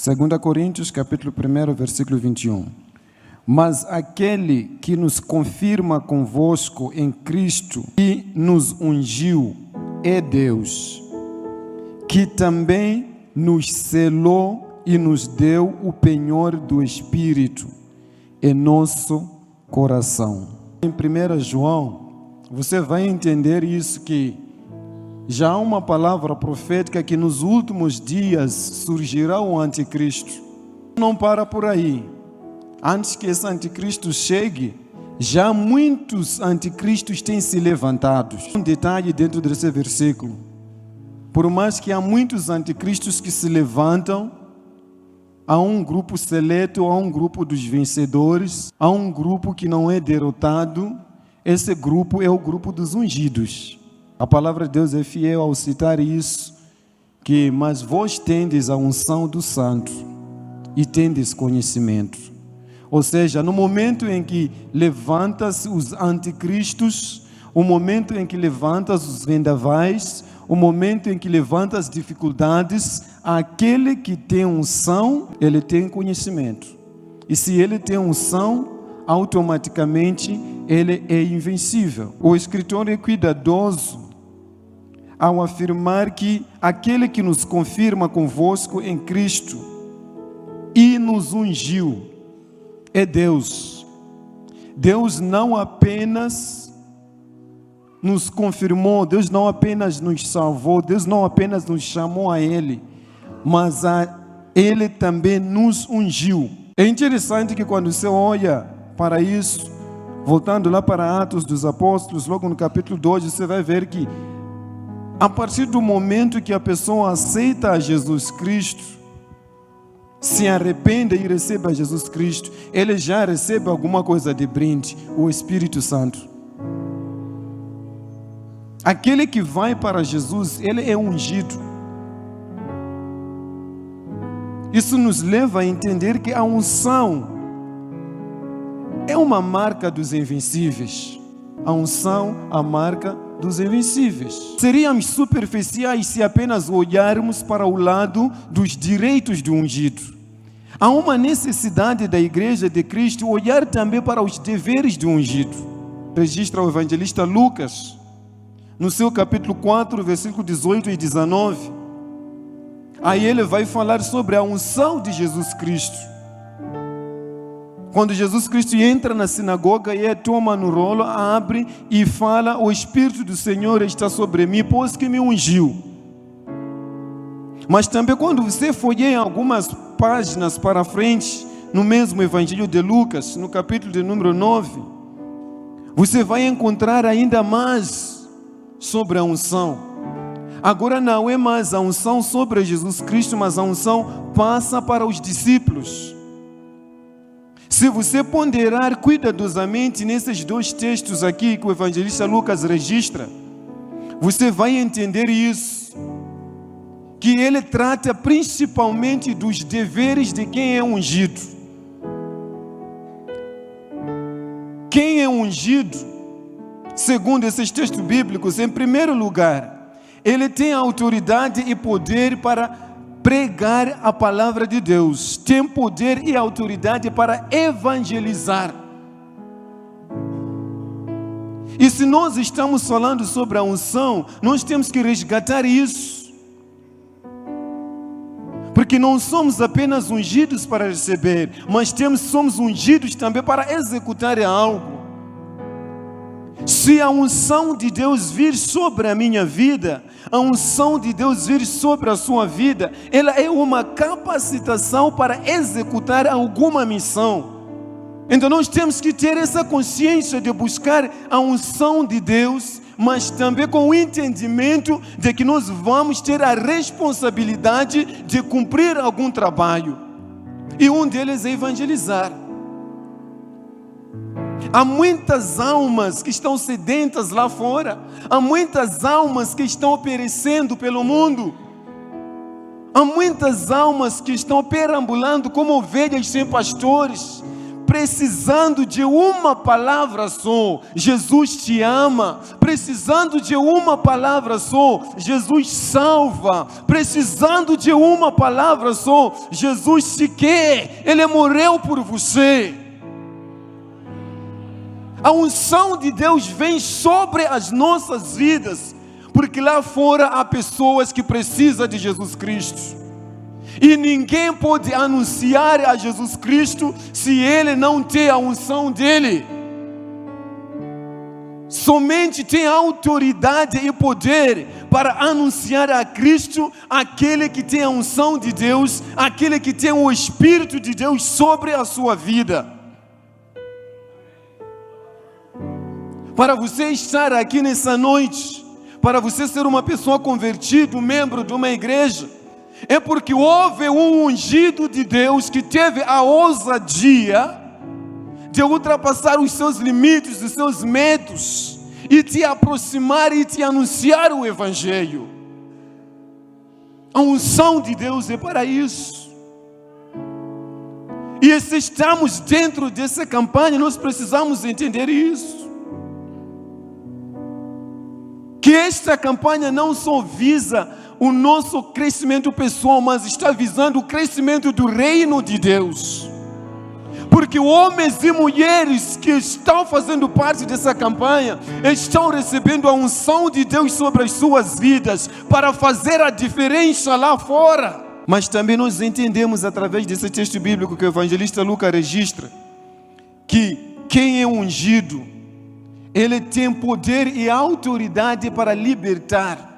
2 Coríntios, capítulo 1, versículo 21. Mas aquele que nos confirma convosco em Cristo e nos ungiu é Deus, que também nos selou e nos deu o penhor do Espírito em nosso coração. Em 1 João, você vai entender isso, que já há uma palavra profética que nos últimos dias surgirá o anticristo. Não para por aí. Antes que esse anticristo chegue, já muitos anticristos têm se levantado. Um detalhe dentro desse versículo: por mais que há muitos anticristos que se levantam, há um grupo seleto, há um grupo dos vencedores, há um grupo que não é derrotado. Esse grupo é o grupo dos ungidos. A palavra de Deus é fiel ao citar isso, que mas vós tendes a unção do santo e tendes conhecimento. Ou seja, no momento em que levantas os anticristos, o momento em que levantas os vendavais, o momento em que levantas as dificuldades, aquele que tem unção, ele tem conhecimento. E se ele tem unção, automaticamente ele é invencível. O escritor é cuidadoso ao afirmar que aquele que nos confirma convosco em Cristo e nos ungiu é Deus. Deus não apenas nos confirmou, Deus não apenas nos salvou, Deus não apenas nos chamou a Ele, mas Ele também nos ungiu. É interessante que quando você olha para isso, voltando lá para Atos dos Apóstolos, logo no capítulo 2, você vai ver que a partir do momento que a pessoa aceita a Jesus Cristo, se arrepende e recebe a Jesus Cristo, ele já recebe alguma coisa de brinde, o Espírito Santo. Aquele que vai para Jesus, ele é ungido. Isso nos leva a entender que a unção é uma marca dos invencíveis. A unção, a marca dos invencíveis. Seríamos superficiais se apenas olharmos para o lado dos direitos do ungido. Há uma necessidade da Igreja de Cristo olhar também para os deveres do ungido. Registra o evangelista Lucas, no seu capítulo 4, versículo 18 e 19. Aí ele vai falar sobre a unção de Jesus Cristo. Quando Jesus Cristo entra na sinagoga, ele toma no rolo, abre e fala: o Espírito do Senhor está sobre mim, pois que me ungiu. Mas também quando você folheia algumas páginas para frente, no mesmo Evangelho de Lucas, no capítulo de número 9, você vai encontrar ainda mais sobre a unção. Agora não é mais a unção sobre Jesus Cristo, mas a unção passa para os discípulos. Se você ponderar cuidadosamente nesses dois textos aqui que o evangelista Lucas registra, você vai entender isso, que ele trata principalmente dos deveres de quem é ungido. Quem é ungido, segundo esses textos bíblicos, em primeiro lugar, ele tem autoridade e poder para pregar a palavra de Deus, tem poder e autoridade para evangelizar. E se nós estamos falando sobre a unção, nós temos que resgatar isso, porque não somos apenas ungidos para receber, mas somos ungidos também para executar algo. Se a unção de Deus vir sobre a minha vida, a unção de Deus vir sobre a sua vida, ela é uma capacitação para executar alguma missão. Então nós temos que ter essa consciência de buscar a unção de Deus, mas também com o entendimento de que nós vamos ter a responsabilidade de cumprir algum trabalho. E um deles é evangelizar. Há muitas almas que estão sedentas lá fora. Há muitas almas que estão perecendo pelo mundo. Há muitas almas que estão perambulando como ovelhas sem pastores, precisando de uma palavra só, Jesus te ama. Precisando de uma palavra só, Jesus salva. Precisando de uma palavra só, Jesus te quer. Ele morreu por você. A unção de Deus vem sobre as nossas vidas, porque lá fora há pessoas que precisam de Jesus Cristo. E ninguém pode anunciar a Jesus Cristo se ele não tem a unção dele. Somente tem autoridade e poder para anunciar a Cristo aquele que tem a unção de Deus, aquele que tem o Espírito de Deus sobre a sua vida. Para você estar aqui nessa noite, para você ser uma pessoa convertida, um membro de uma igreja, é porque houve um ungido de Deus que teve a ousadia de ultrapassar os seus limites, os seus medos, e te aproximar e te anunciar o Evangelho. A unção de Deus é para isso. E se estamos dentro dessa campanha, nós precisamos entender isso. Que esta campanha não só visa o nosso crescimento pessoal, mas está visando o crescimento do reino de Deus. Porque homens e mulheres que estão fazendo parte dessa campanha estão recebendo a unção de Deus sobre as suas vidas para fazer a diferença lá fora. Mas também nós entendemos através desse texto bíblico que o evangelista Lucas registra que quem é ungido, ele tem poder e autoridade para libertar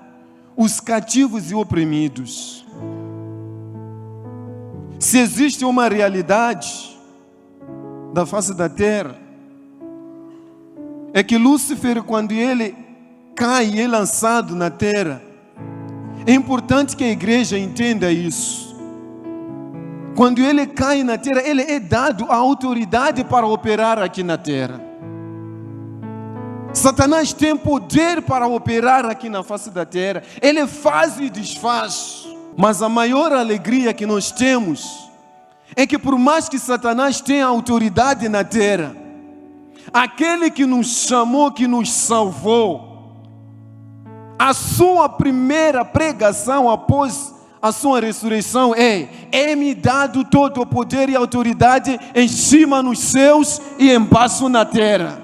os cativos e oprimidos. Se existe uma realidade da face da terra, é que Lúcifer, quando ele cai e é lançado na terra, é importante que a igreja entenda isso. Quando ele cai na terra, ele é dado a autoridade para operar aqui na terra. Satanás tem poder para operar aqui na face da terra. Ele faz e desfaz. Mas a maior alegria que nós temos é que por mais que Satanás tenha autoridade na terra, aquele que nos chamou, que nos salvou, a sua primeira pregação após a sua ressurreição é-me dado todo o poder e autoridade em cima nos céus e embaixo na terra.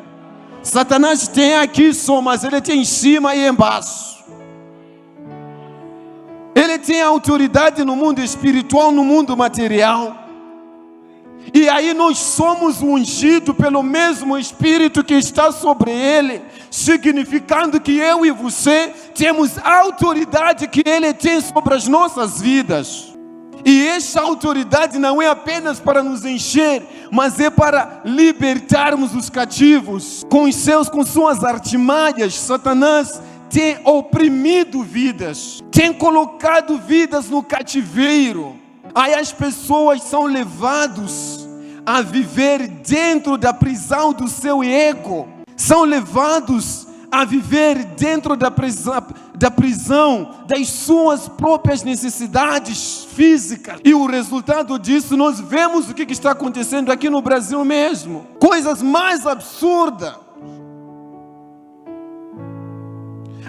Satanás tem aqui só, mas ele tem em cima e embaixo. Ele tem autoridade no mundo espiritual, no mundo material. E aí nós somos ungidos pelo mesmo Espírito que está sobre ele, significando que eu e você temos a autoridade que ele tem sobre as nossas vidas. E essa autoridade não é apenas para nos encher, mas é para libertarmos os cativos. Com suas artimanhas, Satanás tem oprimido vidas, tem colocado vidas no cativeiro. Aí as pessoas são levadas a viver dentro da prisão do seu ego, são levados a viver dentro da prisão das suas próprias necessidades físicas. E o resultado disso, nós vemos o que está acontecendo aqui no Brasil mesmo. Coisas mais absurdas.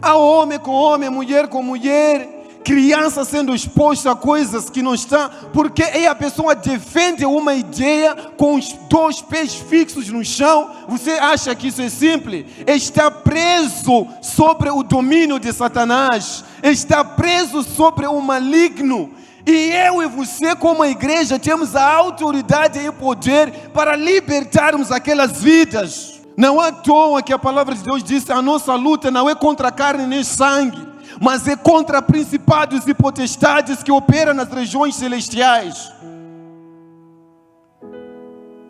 Há homem com homem, mulher com mulher, criança sendo exposta a coisas que não está, porque a pessoa defende uma ideia com os dois pés fixos no chão. Você acha que isso é simples? Está preso sobre o domínio de Satanás, está preso sobre o maligno. E eu e você, como igreja, temos a autoridade e o poder para libertarmos aquelas vidas. Não é à toa que a palavra de Deus diz: a nossa luta não é contra a carne nem sangue, mas é contra principados e potestades que operam nas regiões celestiais.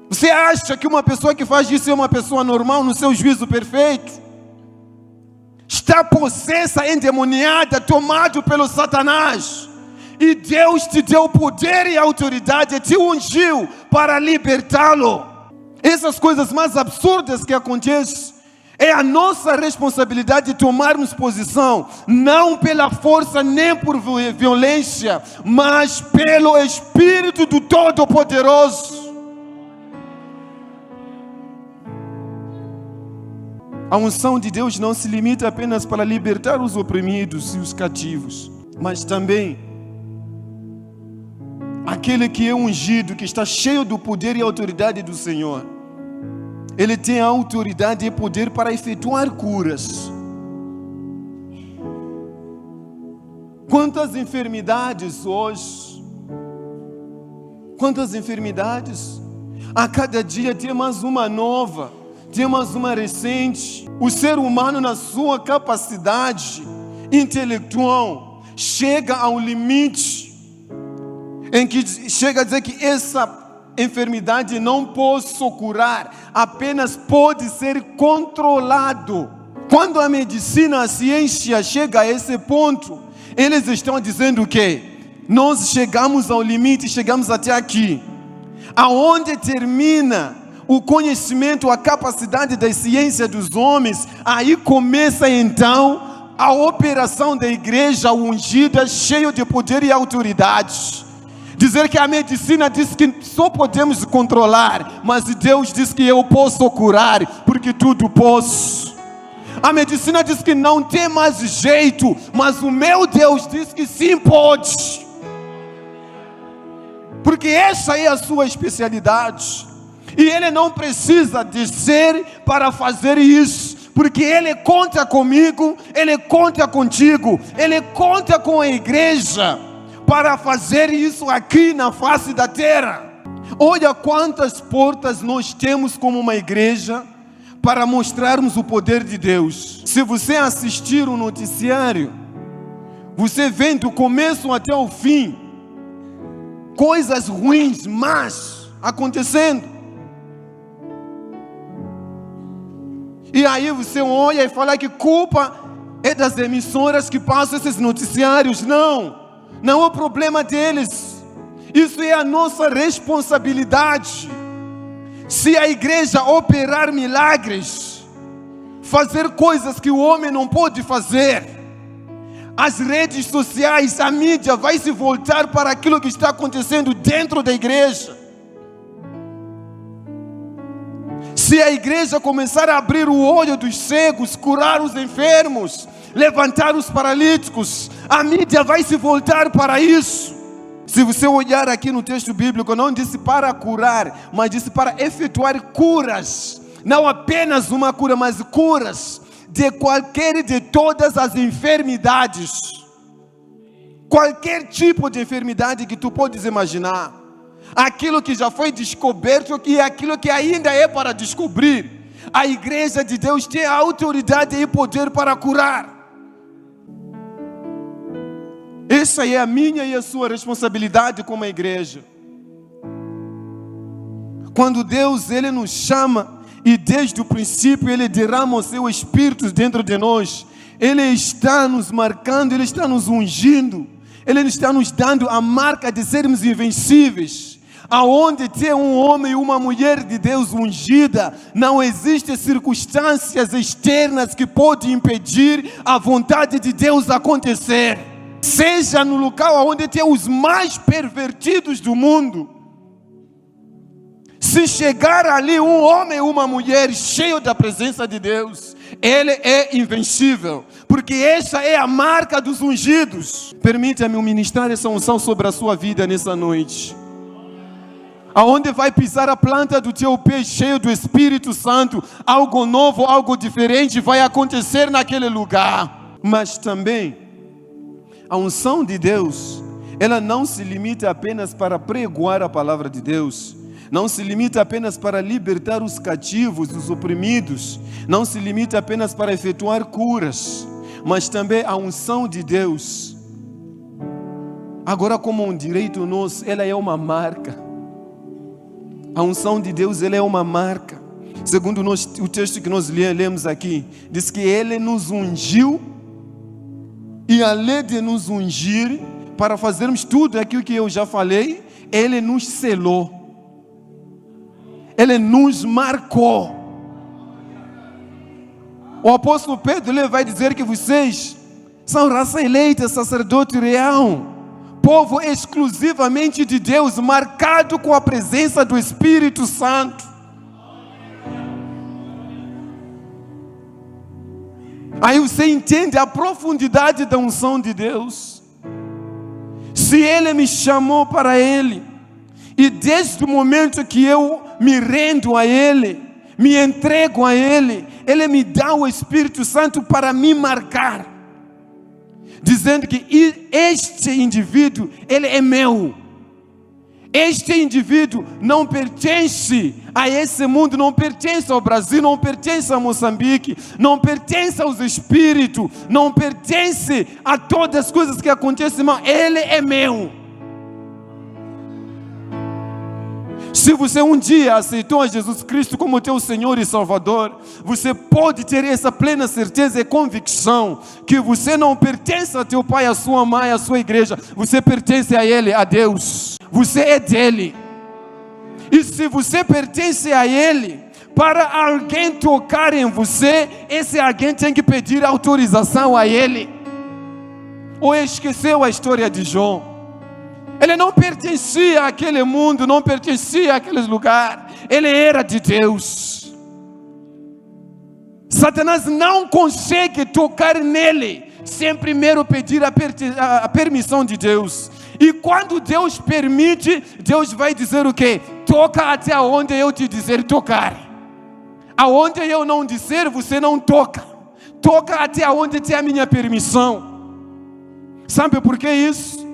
Você acha que uma pessoa que faz isso é uma pessoa normal no seu juízo perfeito? Está possessa, endemoniada, tomado pelo Satanás. E Deus te deu poder e autoridade, te ungiu para libertá-lo. Essas coisas mais absurdas que acontecem, é a nossa responsabilidade tomarmos posição, não pela força nem por violência, mas pelo Espírito do Todo-Poderoso. A unção de Deus não se limita apenas para libertar os oprimidos e os cativos, mas também aquele que é ungido, que está cheio do poder e autoridade do Senhor. Ele tem a autoridade e poder para efetuar curas. Quantas enfermidades hoje? Quantas enfermidades? A cada dia tem mais uma nova, tem mais uma recente. O ser humano, na sua capacidade intelectual, chega a um limite em que chega a dizer que essa enfermidade não posso curar, apenas pode ser controlado. Quando a medicina, a ciência chega a esse ponto, eles estão dizendo que nós chegamos ao limite, chegamos até aqui. Aonde termina o conhecimento, a capacidade da ciência dos homens, aí começa então a operação da igreja ungida, cheia de poder e autoridade. Dizer que a medicina diz que só podemos controlar, mas Deus diz que eu posso curar, porque tudo posso. A medicina diz que não tem mais jeito, mas o meu Deus diz que sim pode. Porque essa é a sua especialidade. E Ele não precisa descer para fazer isso, porque Ele conta comigo, Ele conta contigo, Ele conta com a igreja para fazer isso aqui na face da terra. Olha quantas portas nós temos como uma igreja para mostrarmos o poder de Deus. Se você assistir o noticiário, você vê do começo até o fim coisas ruins, más acontecendo. E aí você olha e fala que culpa é das emissoras que passam esses noticiários. Não é o problema deles. Isso é a nossa responsabilidade. Se a igreja operar milagres, fazer coisas que o homem não pode fazer, as redes sociais, a mídia vai se voltar para aquilo que está acontecendo dentro da igreja. Se a igreja começar a abrir o olho dos cegos, curar os enfermos, levantar os paralíticos, a mídia vai se voltar para isso. Se você olhar aqui no texto bíblico, não disse para curar, mas disse para efetuar curas. Não apenas uma cura, mas curas de qualquer e de todas as enfermidades. Qualquer tipo de enfermidade que tu podes imaginar. Aquilo que já foi descoberto e aquilo que ainda é para descobrir. A igreja de Deus tem a autoridade e poder para curar. Essa é a minha e a sua responsabilidade como igreja. Quando Deus, Ele nos chama e desde o princípio Ele derrama o seu Espírito dentro de nós, Ele está nos marcando, Ele está nos ungindo, Ele está nos dando a marca de sermos invencíveis. Aonde tem um homem e uma mulher de Deus ungida, não existem circunstâncias externas que podem impedir a vontade de Deus acontecer. Seja no local onde tem os mais pervertidos do mundo. Se chegar ali um homem ou uma mulher cheio da presença de Deus, ele é invencível, porque essa é a marca dos ungidos. Permita-me ministrar essa unção sobre a sua vida nessa noite. Aonde vai pisar a planta do teu pé cheio do Espírito Santo, algo novo, algo diferente vai acontecer naquele lugar. Mas também a unção de Deus, ela não se limita apenas para pregoar a palavra de Deus, não se limita apenas para libertar os cativos, os oprimidos, não se limita apenas para efetuar curas, mas também a unção de Deus, agora como um direito nosso, ela é uma marca. A unção de Deus, ela é uma marca. Segundo o texto que nós lemos aqui, diz que Ele nos ungiu, e além de nos ungir, para fazermos tudo aquilo que eu já falei, Ele nos selou. Ele nos marcou. O apóstolo Pedro, ele vai dizer que vocês são raça eleita, sacerdote real, povo exclusivamente de Deus, marcado com a presença do Espírito Santo. Aí você entende a profundidade da unção de Deus. Se Ele me chamou para Ele, e desde o momento que eu me rendo a Ele, me entrego a Ele, Ele me dá o Espírito Santo para me marcar, dizendo que este indivíduo, ele é meu. Este indivíduo não pertence a esse mundo, não pertence ao Brasil, não pertence a Moçambique, não pertence aos espíritos, não pertence a todas as coisas que acontecem, irmão. Ele é meu. Se você um dia aceitou a Jesus Cristo como teu Senhor e Salvador, você pode ter essa plena certeza e convicção que você não pertence a teu pai, a sua mãe, a sua igreja. Você pertence a Ele, a Deus. Você é dele. E se você pertence a Ele, para alguém tocar em você, esse alguém tem que pedir autorização a Ele. Ou esqueceu a história de Jó? Ele não pertencia àquele mundo, não pertencia àquele lugar. Ele era de Deus. Satanás não consegue tocar nele sem primeiro pedir a permissão de Deus. E quando Deus permite, Deus vai dizer o quê? Toca até onde eu te dizer tocar. Aonde eu não dizer, você não toca. Toca até onde tem a minha permissão. Sabe por que isso?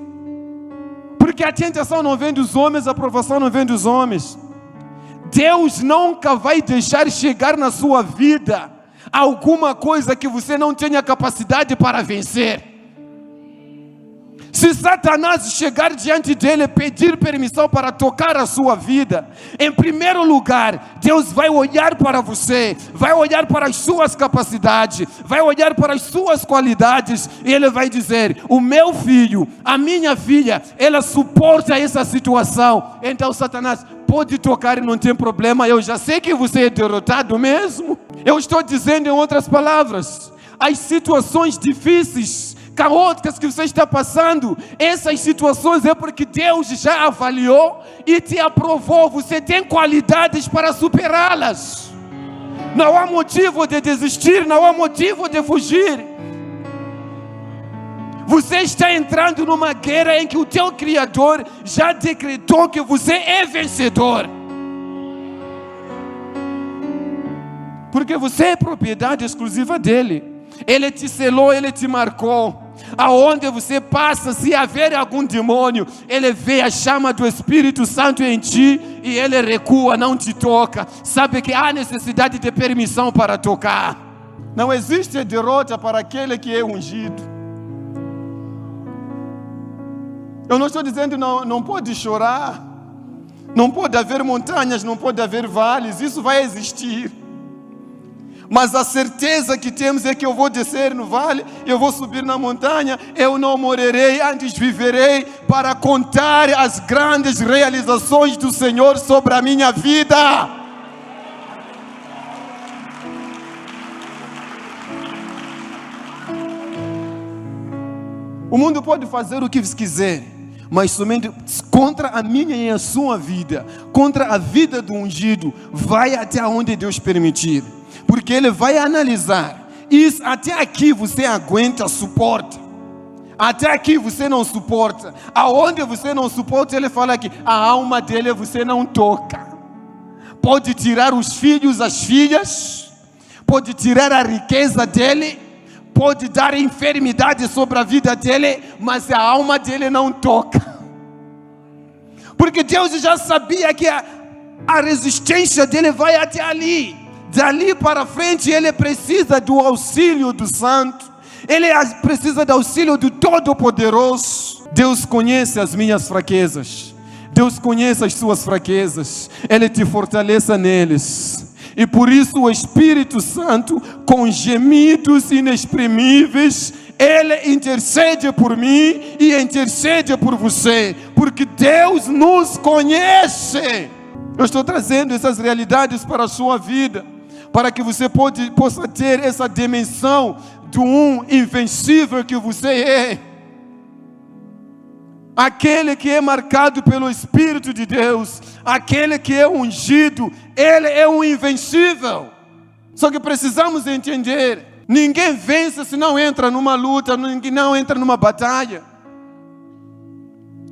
Porque a tentação não vem dos homens, a provação não vem dos homens. Deus nunca vai deixar chegar na sua vida alguma coisa que você não tenha capacidade para vencer. Se Satanás chegar diante dele e pedir permissão para tocar a sua vida, em primeiro lugar, Deus vai olhar para você, vai olhar para as suas capacidades, vai olhar para as suas qualidades, e Ele vai dizer: o meu filho, a minha filha, ela suporta essa situação. Então Satanás pode tocar e não tem problema, eu já sei que você é derrotado mesmo. Eu estou dizendo em outras palavras, as situações difíceis, caóticas que você está passando, essas situações é porque Deus já avaliou e te aprovou. Você tem qualidades para superá-las. Não há motivo de desistir, não há motivo de fugir. Você está entrando numa guerra em que o teu Criador já decretou que você é vencedor. Porque você é propriedade exclusiva dele. Ele te selou, Ele te marcou. Aonde você passa, se haver algum demônio, Ele vê a chama do Espírito Santo em ti e Ele recua, não te toca. Sabe que há necessidade de permissão para tocar. Não existe derrota para aquele que é ungido. Eu não estou dizendo não pode chorar, não pode haver montanhas, não pode haver vales, isso vai existir. Mas a certeza que temos é que eu vou descer no vale, eu vou subir na montanha, eu não morrerei, antes viverei para contar as grandes realizações do Senhor sobre a minha vida. O mundo pode fazer o que quiser, mas somente contra a minha e a sua vida, contra a vida do ungido, vai até onde Deus permitir. Porque Ele vai analisar. Isso até aqui você aguenta, suporta. Até aqui você não suporta. Aonde você não suporta, Ele fala que a alma dele você não toca. Pode tirar os filhos, as filhas. Pode tirar a riqueza dele. Pode dar enfermidade sobre a vida dele. Mas a alma dele não toca. Porque Deus já sabia que a resistência dele vai até ali. Dali para frente ele precisa do auxílio do Santo. Ele precisa do auxílio do Todo-Poderoso. Deus conhece as minhas fraquezas. Deus conhece as suas fraquezas. Ele te fortaleça neles. E por isso o Espírito Santo, com gemidos inexprimíveis, Ele intercede por mim e intercede por você. Porque Deus nos conhece. Eu estou trazendo essas realidades para a sua vida, para que você possa ter essa dimensão do invencível que você é. Aquele que é marcado pelo Espírito de Deus, aquele que é ungido, ele é um invencível. Só que precisamos entender Ninguém vence se não entra numa luta, ninguém não entra numa batalha.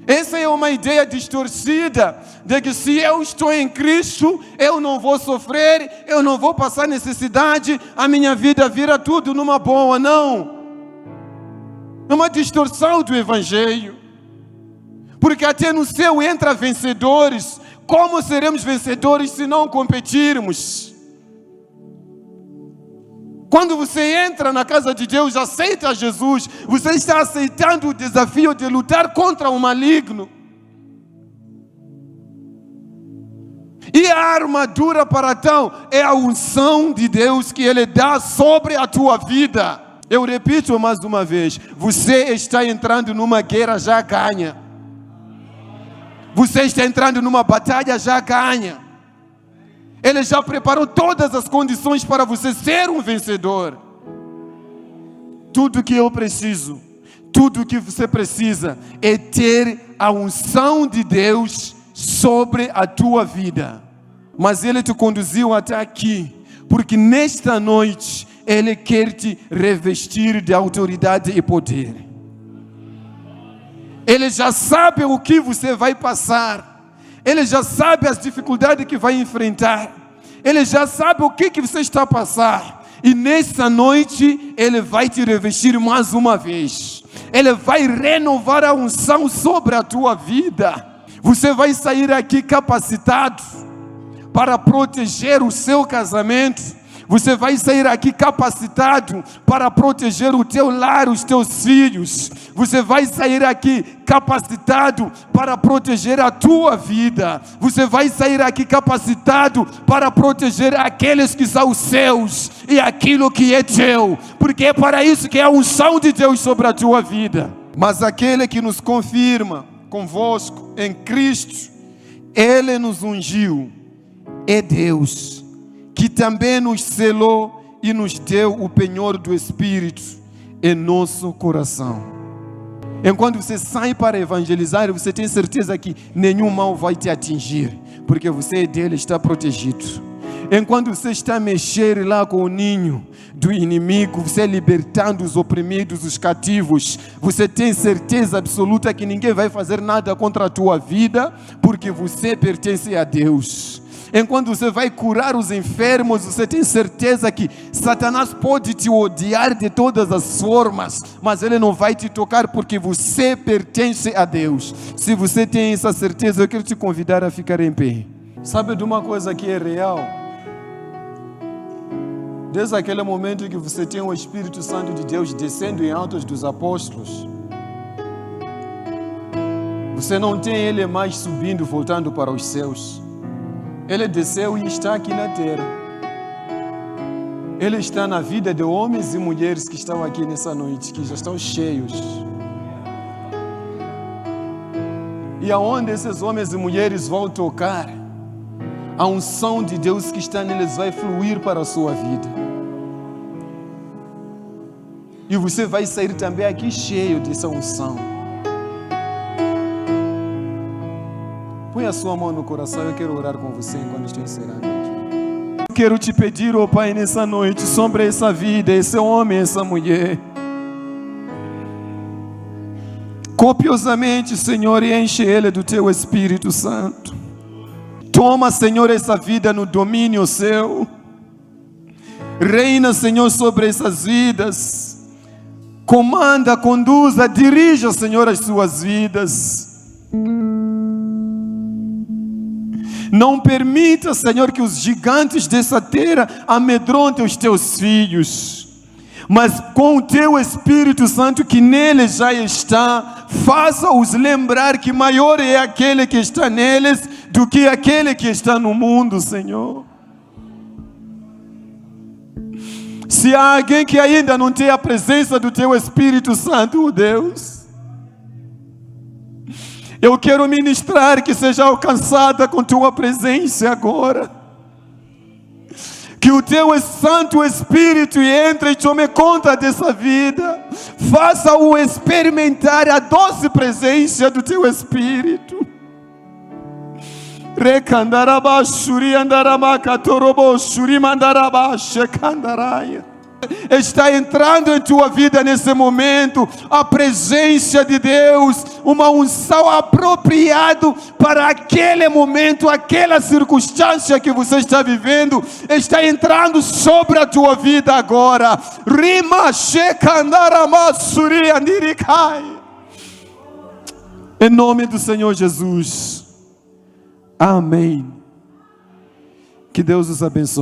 Essa é uma ideia distorcida de que se eu estou em Cristo, eu não vou sofrer, eu não vou passar necessidade, a minha vida vira tudo numa boa. Não. É uma distorção do Evangelho. Porque até no céu entra vencedores. Como seremos vencedores se não competirmos? Quando você entra na casa de Deus, aceita Jesus, você está aceitando o desafio de lutar contra o maligno. E a armadura para tal é a unção de Deus que Ele dá sobre a tua vida. Eu repito mais uma vez, você está entrando numa guerra já ganha. Você está entrando numa batalha já ganha. Ele já preparou todas as condições para você ser um vencedor. Tudo que eu preciso, tudo que você precisa é ter a unção de Deus sobre a tua vida. Mas Ele te conduziu até aqui, porque nesta noite Ele quer te revestir de autoridade e poder. Ele já sabe o que você vai passar. Ele já sabe as dificuldades que vai enfrentar. Ele já sabe o que você está a passar. E nessa noite, Ele vai te revestir mais uma vez. Ele vai renovar a unção sobre a tua vida. Você vai sair aqui capacitado para proteger o seu casamento. Você vai sair aqui capacitado para proteger o teu lar, os teus filhos. Você vai sair aqui capacitado para proteger a tua vida. Você vai sair aqui capacitado para proteger aqueles que são seus e aquilo que é teu. Porque é para isso que é a unção de Deus sobre a tua vida. Mas aquele que nos confirma convosco em Cristo, Ele nos ungiu, é Deus, que também nos selou e nos deu o penhor do Espírito em nosso coração. Enquanto você sai para evangelizar, você tem certeza que nenhum mal vai te atingir, porque você dele está protegido. Enquanto você está a mexer lá com o ninho do inimigo, você libertando os oprimidos, os cativos, você tem certeza absoluta que ninguém vai fazer nada contra a tua vida, porque você pertence a Deus. Enquanto você vai curar os enfermos, você tem certeza que Satanás pode te odiar de todas as formas, mas ele não vai te tocar porque você pertence a Deus. Se você tem essa certeza, eu quero te convidar a ficar em pé. Sabe de uma coisa que é real? Desde aquele momento que você tem o Espírito Santo de Deus descendo em Atos dos Apóstolos, você não tem ele mais subindo, voltando para os céus. Ele desceu e está aqui na terra. Ele está na vida de homens e mulheres que estão aqui nessa noite, que já estão cheios. E aonde esses homens e mulheres vão tocar, a unção de Deus que está neles vai fluir para a sua vida. E você vai sair também aqui cheio dessa unção. Põe a sua mão no coração, eu quero orar com você enquanto estou encerrando. Eu quero te pedir, ó Pai, nessa noite, sobre essa vida, esse homem, essa mulher. Copiosamente, Senhor, e enche ele do Teu Espírito Santo. Toma, Senhor, essa vida no domínio Seu. Reina, Senhor, sobre essas vidas. Comanda, conduza, dirija, Senhor, as suas vidas. Não permita, Senhor, que os gigantes dessa terra amedrontem os Teus filhos. Mas com o Teu Espírito Santo que neles já está, faça-os lembrar que maior é aquele que está neles do que aquele que está no mundo, Senhor. Se há alguém que ainda não tem a presença do Teu Espírito Santo, Deus, eu quero ministrar que seja alcançada com Tua presença agora. Que o Teu Santo Espírito entre e tome conta dessa vida. Faça-o experimentar a doce presença do Teu Espírito. Está entrando em tua vida nesse momento a presença de Deus, uma unção apropriada para aquele momento, aquela circunstância que você está vivendo, está entrando sobre a tua vida agora. Rima shekandaramasuri andirikai. Em nome do Senhor Jesus. Amém. Que Deus os abençoe.